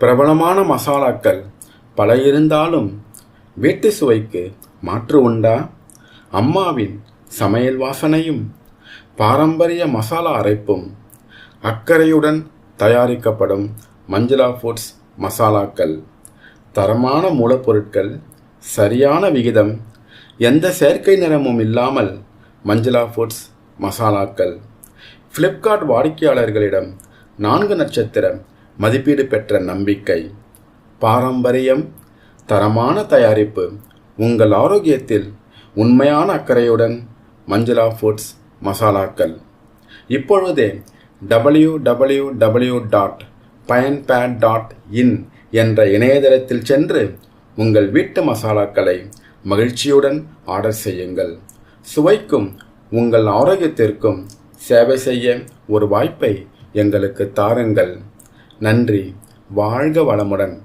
பிரபலமான மசாலாக்கள் பல இருந்தாலும் வீட்டு சுவைக்கு மாற்று உண்டா? அம்மாவின் சமையல் வாசனையும் பாரம்பரிய மசாலா அரைப்பும் அக்கறையுடன் தயாரிக்கப்படும் மஞ்சுளா ஃபுட்ஸ் மசாலாக்கள். தரமான மூலப்பொருட்கள், சரியான விகிதம், எந்த செயற்கை நிறமும் இல்லாமல் மஞ்சுளா ஃபுட்ஸ் மசாலாக்கள். ஃப்ளிப்கார்ட் வாடிக்கையாளர்களிடம் 4 நட்சத்திர மதிப்பீடு பெற்ற நம்பிக்கை. பாரம்பரியம், தரமான தயாரிப்பு, உங்கள் ஆரோக்கியத்தில் உண்மையான அக்கறையுடன் மஞ்சுளா ஃபுட்ஸ் மசாலாக்கள். இப்பொழுதே www.payanpad.in என்ற இணையதளத்தில் சென்று உங்கள் வீட்டு மசாலாக்களை மகிழ்ச்சியுடன் ஆர்டர் செய்யுங்கள். சுவைக்கும் உங்கள் ஆரோக்கியத்திற்கும் சேவை செய்ய ஒரு வாய்ப்பை எங்களுக்கு தாருங்கள். நன்றி. வாழ்க வளமுடன்.